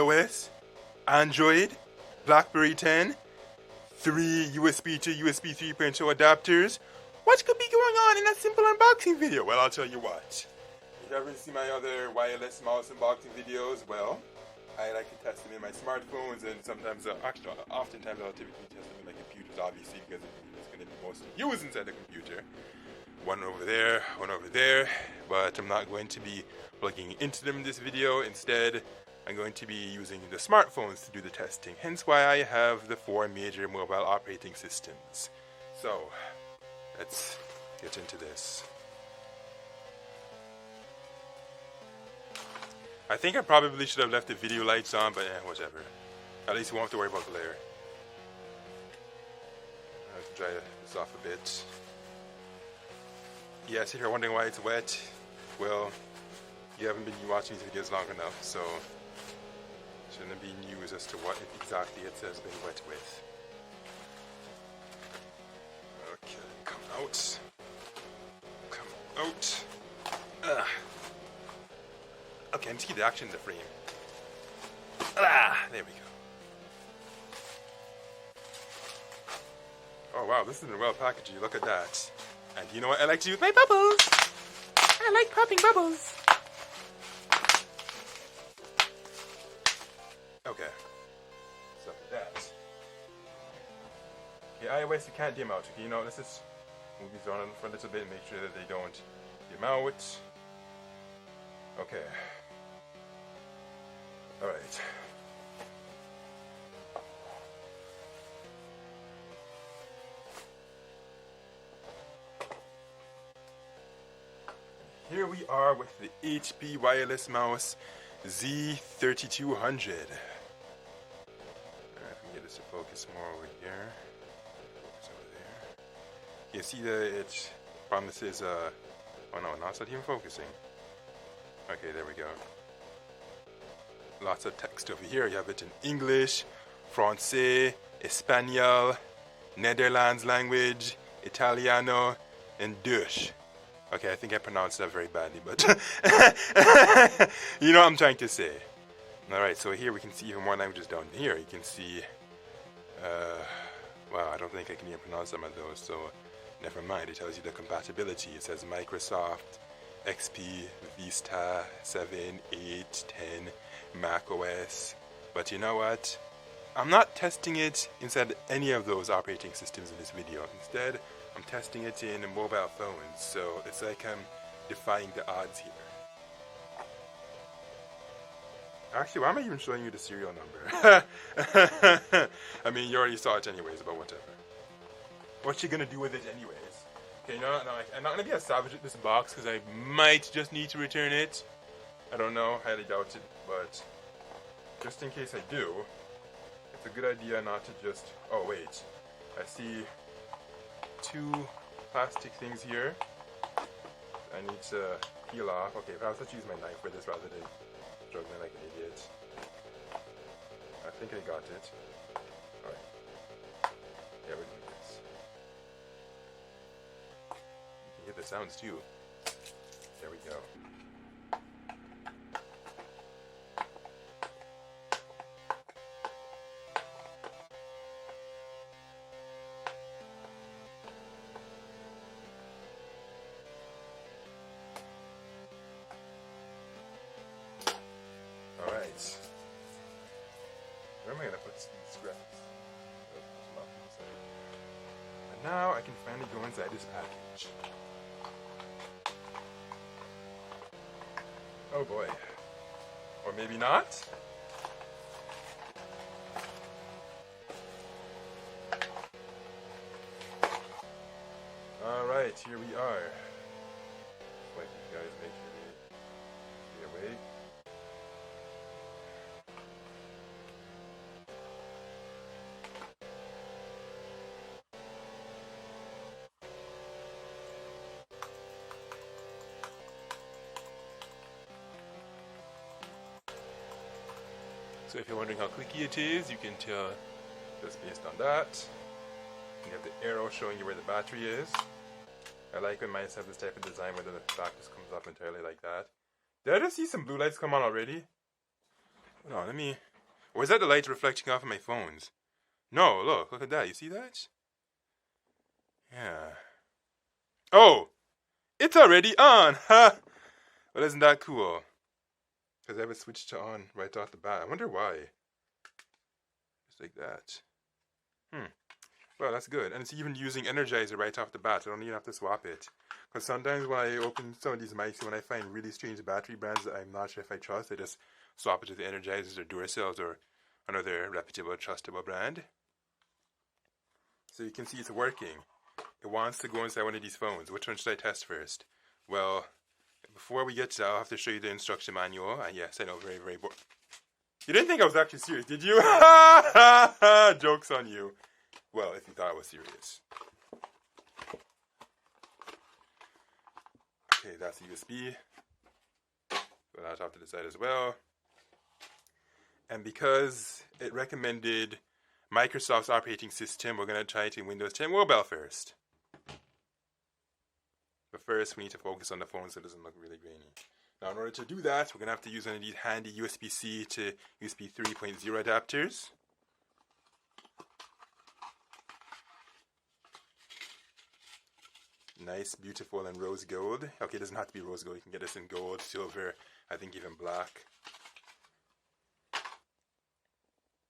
iOS, Android, BlackBerry 10, 3 USB to USB 3.0 adapters. What could be going on in a simple unboxing video? Well, I'll tell you what. If you haven't seen my other wireless mouse unboxing videos, well, I like to test them in my smartphones, and sometimes, oftentimes I'll typically test them in my computers, obviously, because it's going to be mostly used inside the computer. One over there, but I'm not going to be plugging into them in this video. Instead, I'm going to be using the smartphones to do the testing, hence why I have the 4 major mobile operating systems. So, let's get into this. I think I probably should have left the video lights on, but whatever. At least we won't have to worry about glare. I have to dry this off a bit. Yes, if you're wondering why it's wet, well, you haven't been watching these videos long enough, so shouldn't be news as to what exactly it says been wet with. Okay, come out. Come out. Ugh. Okay, I need to keep the action in the frame. There we go. Oh wow, this has been well packaged. Look at that. And you know what I like to do with my bubbles? I like popping bubbles. Okay. So that. Okay, iOS you can't dim out. Okay, you know, let's just move these around for a little bit and make sure that they don't dim out. Okay. Alright. Here we are with the HP wireless mouse Z3200. Alright, let me get this to focus more over here. Focus over there. You see that it promises, oh no, not even focusing. Okay, there we go. Lots of text over here. You have it in English, Francais, Espanol, Netherlands language, Italiano, and Dutch. Okay, I think I pronounced that very badly, but you know what I'm trying to say. Alright, so here we can see even more languages down here. You can see, wow, I don't think I can even pronounce some of those, so never mind. It tells you the compatibility. It says Microsoft, XP, Vista, 7, 8, 10, Mac OS. But you know what? I'm not testing it inside any of those operating systems in this video. Instead, I'm testing it in mobile phones, so it's like I'm defying the odds here. Actually, why am I even showing you the serial number? I mean, you already saw it anyways, but whatever. What you gonna do with it anyways? Okay, you know what? No, I'm not gonna be a savage at this box because I might just need to return it. I don't know, highly doubt it, but just in case I do, it's a good idea not to just... Oh, wait. I see 2 plastic things here I need to peel off. Okay, perhaps let's use my knife for this rather than struggling like an idiot. I think I got it. Alright. Yeah, we're doing this. You can hear the sounds too. There we go. Where am I going to put these scraps? And now I can finally go inside this package. Oh boy. Or maybe not? Alright, here we are. Like you guys make sure they stay awake. So if you're wondering how clicky it is, you can tell just based on that. You have the arrow showing you where the battery is. I like when mice have this type of design where the back just comes up entirely like that. Did I just see some blue lights come on already? Hold on, let me Or is that the light reflecting off of my phones? No, look at that. You see that? Yeah. Oh! It's already on! Ha! Well, isn't that cool? Because I have it switched to on right off the bat. I wonder why. Just like that. Well, that's good. And it's even using Energizer right off the bat. I don't even have to swap it. Because sometimes when I open some of these mics, when I find really strange battery brands that I'm not sure if I trust, I just swap it to the Energizers or Duracells or another reputable, trustable brand. So you can see it's working. It wants to go inside one of these phones. Which one should I test first? Well, before we get to that, I'll have to show you the instruction manual. And yes, I know, very, very boring. You didn't think I was actually serious, did you? Joke's on you. Well, if you thought I was serious. Okay, that's a USB. Put that off to the side as well. And because it recommended Microsoft's operating system, we're going to try to Windows 10 Mobile first. But first, we need to focus on the phone so it doesn't look really grainy. Now, in order to do that, we're going to have to use one of these handy USB-C to USB 3.0 adapters. Nice, beautiful, and rose gold. Okay, it doesn't have to be rose gold. You can get this in gold, silver, I think even black.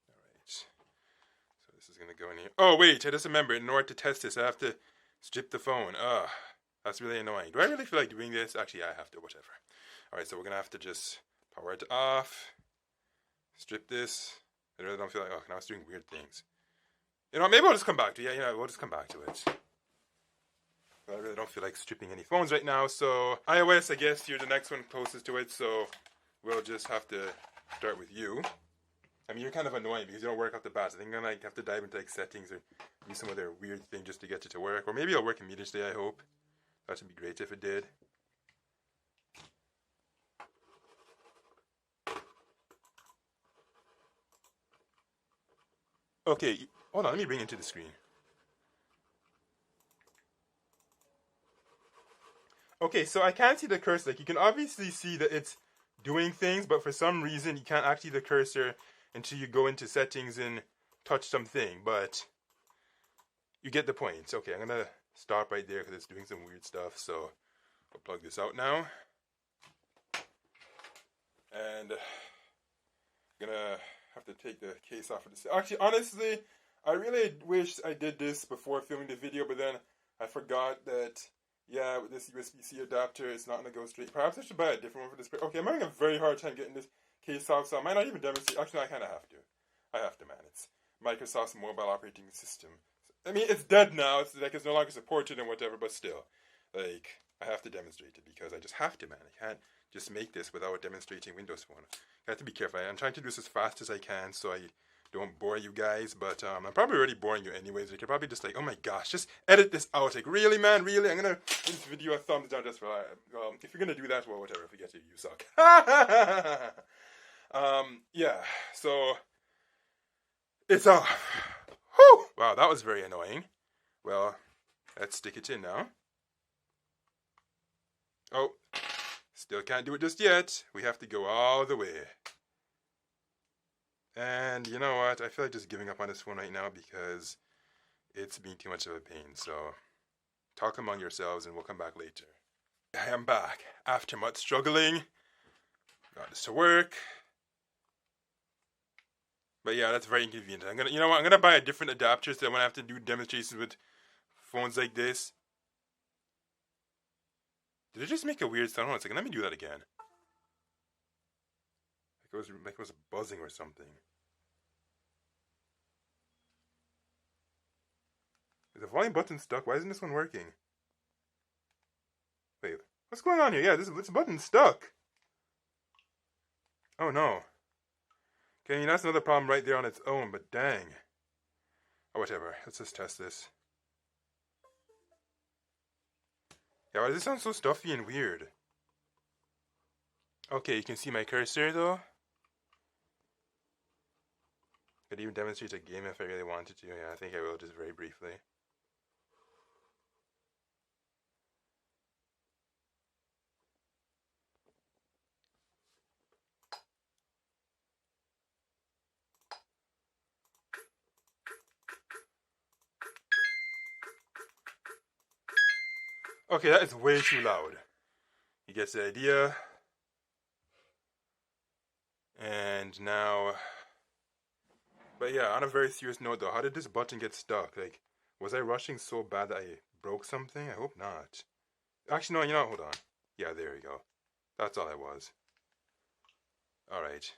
Alright. So this is going to go in here. Oh, wait, I just remembered. In order to test this, I have to strip the phone. Ugh, that's really annoying. Do I really feel like doing this? Actually, I have to, whatever. Alright, so we're going to have to just power it off. Strip this. I really don't feel like, oh, now it's doing weird things. You know, maybe I'll just come back to it. Yeah, we'll just come back to it. I really don't feel like stripping any phones right now, so iOS, I guess you're the next one closest to it, so we'll just have to start with you. I mean, you're kind of annoying because you don't work off the bat. I think I'm going to have to dive into like settings or do some other weird thing just to get it to work. Or maybe it'll work immediately, I hope. That would be great if it did. Okay, hold on, let me bring it to the screen. Okay, so I can't see the cursor. Like, you can obviously see that it's doing things, but for some reason you can't actually see the cursor until you go into settings and touch something, but you get the point. Okay, I'm going to stop right there because it's doing some weird stuff, so I'll plug this out now. And I'm going to have to take the case off of this. Actually, honestly, I really wish I did this before filming the video, but then I forgot that yeah, with this USB-C adapter, it's not going to go straight. Perhaps I should buy a different one for this. Okay, I'm having a very hard time getting this case off, so I might not even demonstrate. Actually, I kind of have to. I have to, man. It's Microsoft's mobile operating system. I mean, it's dead now. It's like it's no longer supported and whatever, but still. Like, I have to demonstrate it because I just have to, man. I can't just make this without demonstrating Windows Phone. I have to be careful. I'm trying to do this as fast as I can so I don't bore you guys, but I'm probably already boring you anyways. Like, you're probably just like, oh my gosh, just edit this out. Like, really, man? Really? I'm gonna give this video a thumbs down just for, if you're gonna do that, well, whatever. If you get to, you suck. Yeah, so, it's off. Whew! Wow, that was very annoying. Well, let's stick it in now. Oh, still can't do it just yet. We have to go all the way. And you know what? I feel like just giving up on this phone right now because it's been too much of a pain. So talk among yourselves and we'll come back later. I am back after much struggling. Got this to work. But yeah, that's very inconvenient. I'm gonna buy a different adapter so that when I have to do demonstrations with phones like this. Did it just make a weird sound? Hold on a second, let me do that again. Like it was buzzing or something. Is the volume button stuck? Why isn't this one working? Wait, what's going on here? Yeah, this button's stuck. Oh no. Okay, I mean, that's another problem right there on its own, but dang. Oh, whatever. Let's just test this. Yeah, why does this sound so stuffy and weird? Okay, you can see my cursor though. Could even demonstrate a game if I really wanted to. Yeah, I think I will just very briefly. Okay, that is way too loud. You get the idea. And now, but yeah, on a very serious note though, how did this button get stuck? Like, was I rushing so bad that I broke something? I hope not. Actually, no, you know, hold on. Yeah, there you go. That's all I was. Alright,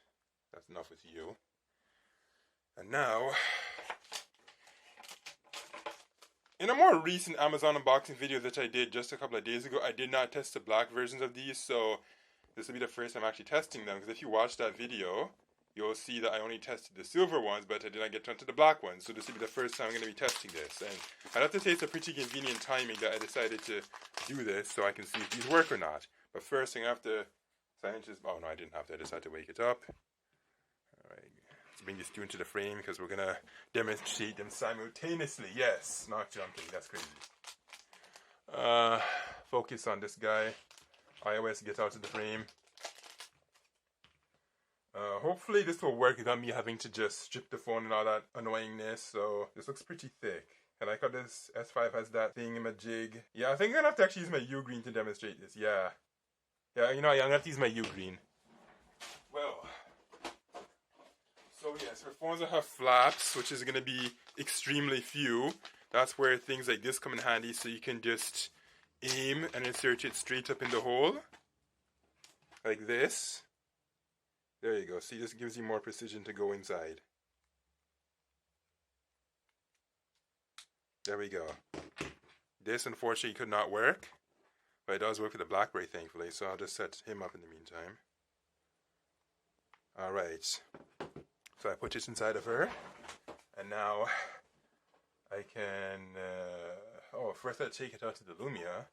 that's enough with you. And now, in a more recent Amazon unboxing video that I did just a couple of days ago, I did not test the black versions of these, so this will be the first time I'm actually testing them, because if you watch that video, you'll see that I only tested the silver ones, but I did not get onto the black ones, so this will be the first time I'm going to be testing this. And I'd have to say it's a pretty convenient timing that I decided to do this, so I can see if these work or not. But first thing I have to sign into this, oh no, I didn't have to, I just had to wake it up. Alright, let's bring this two into the frame, because we're going to demonstrate them simultaneously. Yes, not jumping, that's crazy. Focus on this guy. iOS, get out of the frame. Hopefully this will work without me having to just strip the phone and all that annoyingness. So this looks pretty thick. I like how this S5 has that thing in my jig. Yeah, I think I'm gonna have to actually use my U-green to demonstrate this. Yeah, you know, I'm gonna have to use my U-green. Well, so yes, for phones that have flaps, which is gonna be extremely few, that's where things like this come in handy. So you can just aim and insert it straight up in the hole, like this. There you go. See, this gives you more precision to go inside. There we go. This, unfortunately, could not work, but it does work with the BlackBerry, thankfully, so I'll just set him up in the meantime. Alright. So I put it inside of her, and now I can... first I take it out to the Lumia,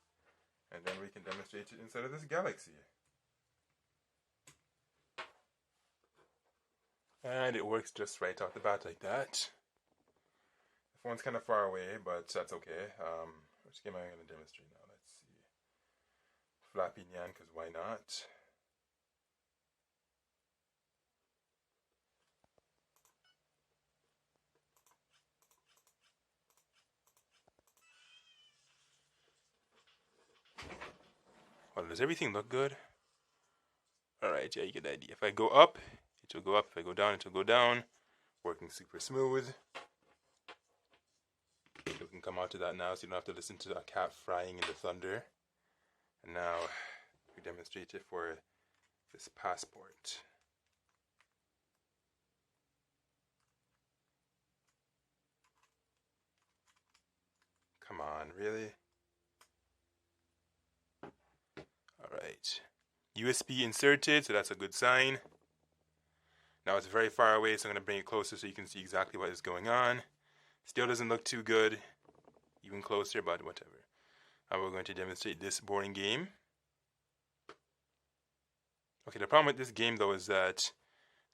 and then we can demonstrate it inside of this Galaxy. And it works just right off the bat like that. The phone's kind of far away, but that's okay. Which game am I going to demonstrate now? Let's see. Flappy Nyan, because why not? Well, does everything look good? Alright, yeah, you get the idea. If I go up, it will go up. If I go down, it will go down. Working super smooth. You can come out to that now, so you don't have to listen to a cat frying in the thunder. And now we demonstrate it for this passport. Come on, really? Alright. USB inserted, so that's a good sign. Now it's very far away, so I'm going to bring it closer so you can see exactly what is going on. Still doesn't look too good. Even closer, but whatever. Now we're going to demonstrate this boring game. Okay, the problem with this game though is that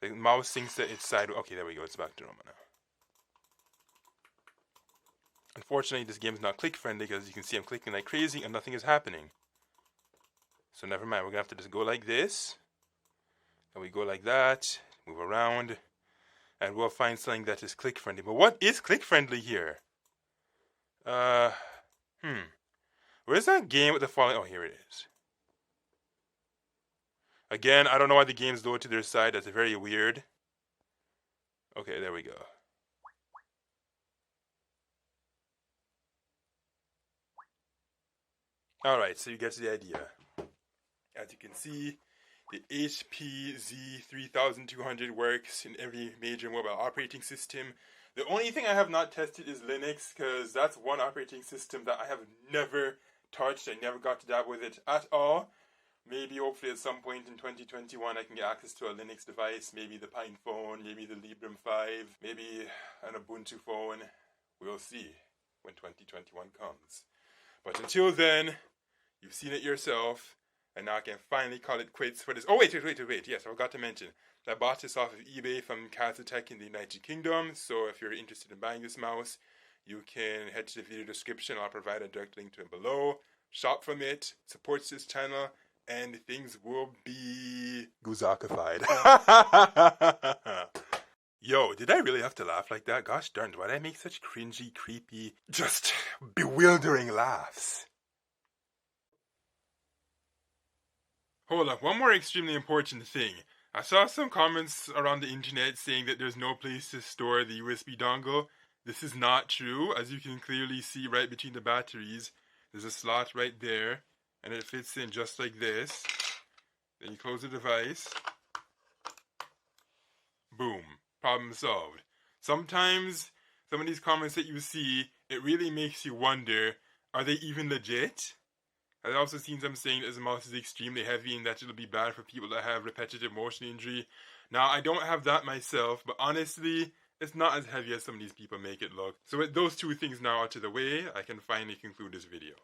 the mouse thinks that it's sideways. Okay, there we go, it's back to normal now. Unfortunately, this game is not click friendly because you can see I'm clicking like crazy and nothing is happening. So never mind, we're going to have to just go like this. And we go like that, move around, and we'll find something that is click friendly. But what is click friendly here? Where's that game with the following? Oh, here it is. Again, I don't know why the games load to their side. That's very weird. Okay, there we go. Alright, so you get the idea. As you can see, the HP Z3200 works in every major mobile operating system. The only thing I have not tested is Linux, because that's one operating system that I have never touched. I never got to dabble with it at all. Maybe hopefully at some point in 2021 I can get access to a Linux device, maybe the Pine phone, maybe the Librem 5, maybe an Ubuntu phone. We'll see when 2021 comes. But until then, you've seen it yourself, and now I can finally call it quits for this. Oh, wait. Yes, I forgot to mention. I bought this off of eBay from Casio in the United Kingdom, so if you're interested in buying this mouse, you can head to the video description. I'll provide a direct link to it below. Shop from it, supports this channel, and things will be Guuzaka-fied. Yo, did I really have to laugh like that? Gosh darn, why did I make such cringy, creepy, just bewildering laughs? Hold up, one more extremely important thing. I saw some comments around the internet saying that there's no place to store the USB dongle. This is not true. As you can clearly see right between the batteries, there's a slot right there, and it fits in just like this. Then you close the device. Boom. Problem solved. Sometimes some of these comments that you see, it really makes you wonder, are they even legit? I've also seen some saying that this mouse is extremely heavy and that it'll be bad for people that have repetitive motion injury. Now, I don't have that myself, but honestly, it's not as heavy as some of these people make it look. So with those two things now out of the way, I can finally conclude this video.